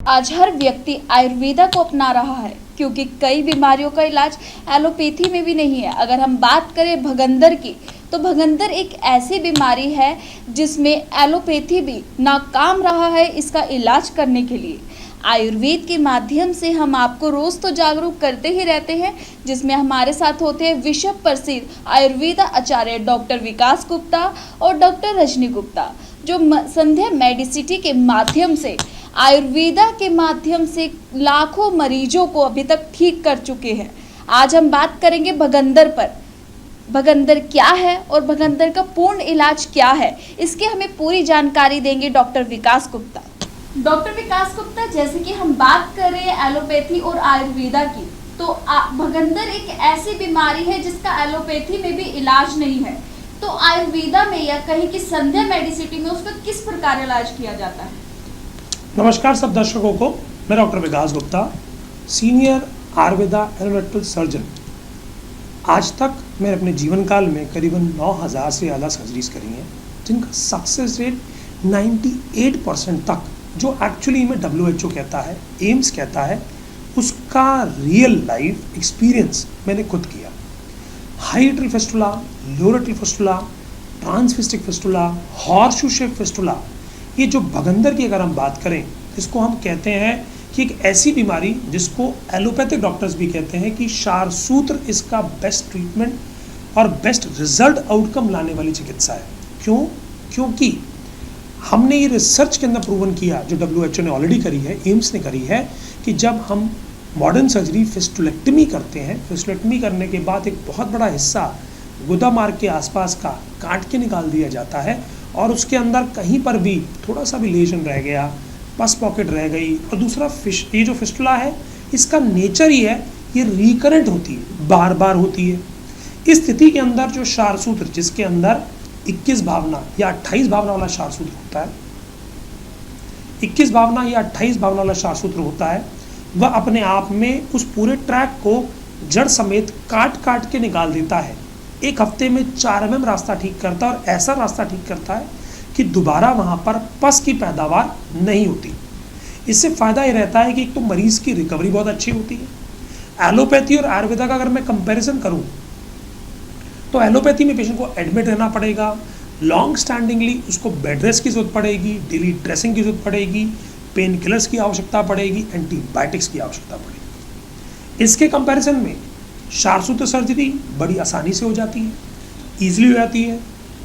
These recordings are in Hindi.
आज हर व्यक्ति आयुर्वेदा को अपना रहा है क्योंकि कई बीमारियों का इलाज एलोपैथी में भी नहीं है। अगर हम बात करें भगंदर की, तो भगंदर एक ऐसी बीमारी है जिसमें एलोपैथी भी नाकाम रहा है इसका इलाज करने के लिए। आयुर्वेद के माध्यम से हम आपको रोज़ तो जागरूक करते ही रहते हैं, जिसमें हमारे साथ होते हैं विश्व प्रसिद्ध आयुर्वेदा आचार्य डॉक्टर विकास गुप्ता और डॉक्टर रजनी गुप्ता, जो संध्या मेडिसिटी के माध्यम से आयुर्वेदा के माध्यम से लाखों मरीजों को अभी तक ठीक कर चुके हैं। आज हम बात करेंगे भगंदर पर। भगंदर क्या है और भगंदर का पूर्ण इलाज क्या है, इसकी हमें पूरी जानकारी देंगे डॉक्टर विकास गुप्ता। डॉक्टर विकास गुप्ता, जैसे कि हम बात कर रहे हैं एलोपैथी और आयुर्वेदा की, तो भगंदर एक ऐसी बीमारी है जिसका एलोपैथी में भी इलाज नहीं है, तो आयुर्वेदा में या कहीं की संध्या मेडिसिटी में उसका किस प्रकार इलाज किया जाता है? नमस्कार सब दर्शकों को, मैं doctor Vikas Gupta, senior Ayurveda allopathic surgeon. आज तक मैंने अपने जीवन काल में करीबन 9000 से ज़्यादा सर्जरीज करी हैं, जिनका सक्सेस रेट 98% तक, जो एक्चुअली में WHO कहता है, एम्स कहता है, उसका रियल लाइफ एक्सपीरियंस मैंने खुद किया। High atrial fistula, lower atrial fistula, transsphincteric fistula, horseshoe shape fistula, ये जो भगंदर की अगर हम बात करें, इसको हम कहते हैं कि एक ऐसी बीमारी जिसको एलोपैथिक डॉक्टर्स भी कहते हैं कि क्षारसूत्र इसका बेस्ट ट्रीटमेंट और बेस्ट रिजल्ट आउटकम लाने वाली चिकित्सा है। क्यों? क्योंकि हमने ये रिसर्च के अंदर प्रूवन किया, जो WHO ने ऑलरेडी करी है, एम्स ने करी है, कि जब हम मॉडर्न सर्जरी फिस्टुलेक्टमी करते हैं, फिस्टुलेक्टमी करने के बाद एक बहुत बड़ा हिस्सा गुदा मार्ग के आसपास का काट के निकाल दिया जाता है और उसके अंदर कहीं पर भी थोड़ा सा भी लेजन रह गया, पस पॉकेट रह गई, और दूसरा ये जो फिस्टुला है, इसका नेचर ही है, ये रिकरेंट होती है, बार बार होती है। इस स्थिति के अंदर जो क्षारसूत्र, जिसके अंदर 21 भावना या 28 भावना वाला क्षारसूत्र होता है, 21 भावना या 28 भावना वाला क्षारसूत्र होता है, वह अपने आप में उस पूरे ट्रैक को जड़ समेत काट काट के निकाल देता है। एक हफ्ते में 4 mm रास्ता ठीक करता है, और ऐसा रास्ता ठीक करता है कि दोबारा वहाँ पर पस की पैदावार नहीं होती। इससे फ़ायदा ये रहता है कि एक तो मरीज़ की रिकवरी बहुत अच्छी होती है। एलोपैथी और आयुर्वेदा का अगर मैं कंपैरिजन करूँ, तो एलोपैथी में पेशेंट को एडमिट रहना पड़ेगा, लॉन्ग स्टैंडिंगली उसको बेड रेस्ट की ज़रूरत पड़ेगी, डेली ड्रेसिंग की ज़रूरत पड़ेगी, पेन किलर्स की आवश्यकता पड़ेगी, एंटीबायोटिक्स की आवश्यकता पड़ेगी। इसके कंपैरिजन में क्षारसूत्र सर्जरी बड़ी आसानी से हो जाती है, ईजिली हो जाती है,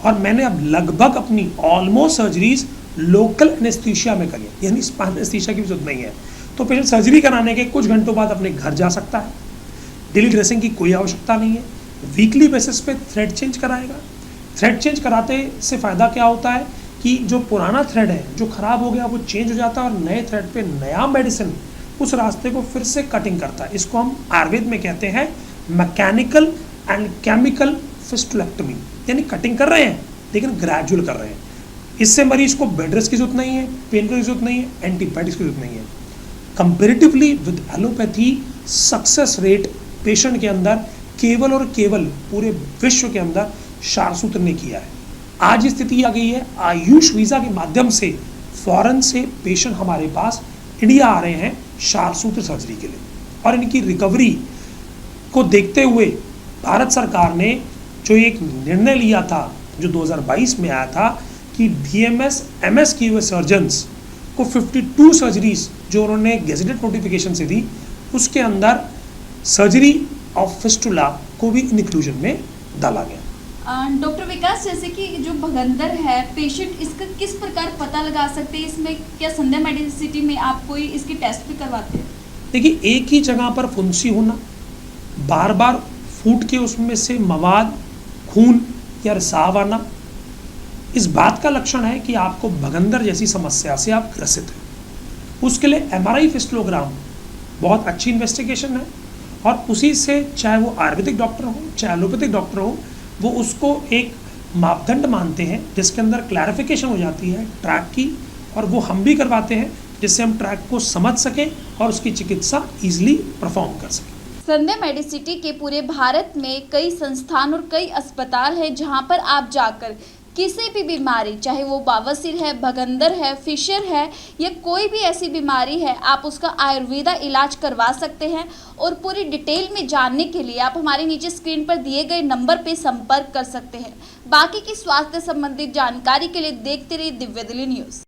और मैंने अब लगभग अपनी ऑलमोस्ट सर्जरीज लोकल एनेस्थीसिया में करी है, यानी स्पाइन एनेस्थीसिया की भी जरूरत नहीं है। तो पेशेंट सर्जरी कराने के कुछ घंटों बाद अपने घर जा सकता है, डेली ड्रेसिंग की कोई आवश्यकता नहीं है, वीकली बेसिस पे थ्रेड चेंज कराएगा। थ्रेड चेंज कराते से फ़ायदा क्या होता है कि जो पुराना थ्रेड है, जो ख़राब हो गया, वो चेंज हो जाता है और नए थ्रेड पे नया मेडिसिन उस रास्ते को फिर से कटिंग करता है। इसको हम आयुर्वेद में कहते हैं मैकेनिकल एंड केमिकल फिस्टुलेक्टमी, यानी कटिंग कर रहे हैं लेकिन ग्रेजुअल कर रहे हैं। इससे मरीज को बेड रेस्ट की जरूरत नहीं है, पेन किलर की जरूरत नहीं है, एंटीबायोटिक्स की जरूरत नहीं है। Comparatively with allopathy, success rate patient के अंदर केवल और केवल पूरे विश्व के अंदर क्षारसूत्र ने किया है। आज स्थिति आ गई है, आयुष वीज़ा के माध्यम से फॉरेन से पेशेंट हमारे पास इंडिया आ रहे हैं क्षारसूत्र सर्जरी के लिए, और इनकी रिकवरी को देखते हुए भारत सरकार ने जो एक निर्णय लिया था, जो 2022 में आया था, कि BMS MS किए हुए सर्जन्स को 52 सर्जरीज जो उन्होंने गेजेटेड नोटिफिकेशन से दी, उसके अंदर सर्जरी ऑफ फिस्टुला को भी इंक्लूजन में डाला गया। डॉक्टर विकास, जैसे कि जो भगंदर है, पेशेंट इसका किस प्रकार पता लगा सकते हैं? इसमें क्या संध्या मेडिसिटी में आप कोई इसकी टेस्ट भी करवाते हैं? देखिए, एक ही जगह पर फुंसी होना, बार बार फूट के उसमें से मवाद, खून या रिसाव आना, इस बात का लक्षण है कि आपको भगंदर जैसी समस्या से आप ग्रसित हैं। उसके लिए MRI फिस्टुलोग्राम बहुत अच्छी इन्वेस्टिगेशन है, और उसी से चाहे वो आयुर्वेदिक डॉक्टर हो चाहे एलोपैथिक डॉक्टर हो, वो उसको एक मापदंड मानते हैं जिसके अंदर क्लैरिफिकेशन हो जाती है ट्रैक की, और वो हम भी करवाते हैं जिससे हम ट्रैक को समझ सकें और उसकी चिकित्सा ईजिली परफॉर्म कर सकें। संध्या मेडिसिटी के पूरे भारत में कई संस्थान और कई अस्पताल हैं जहां पर आप जाकर किसी भी बीमारी, चाहे वो बवासीर है, भगंदर है, फिशर है या कोई भी ऐसी बीमारी है, आप उसका आयुर्वेदा इलाज करवा सकते हैं। और पूरी डिटेल में जानने के लिए आप हमारे नीचे स्क्रीन पर दिए गए नंबर पर संपर्क कर सकते हैं। बाकी की स्वास्थ्य संबंधित जानकारी के लिए देखते रहिए दिव्य दिल्ली न्यूज़।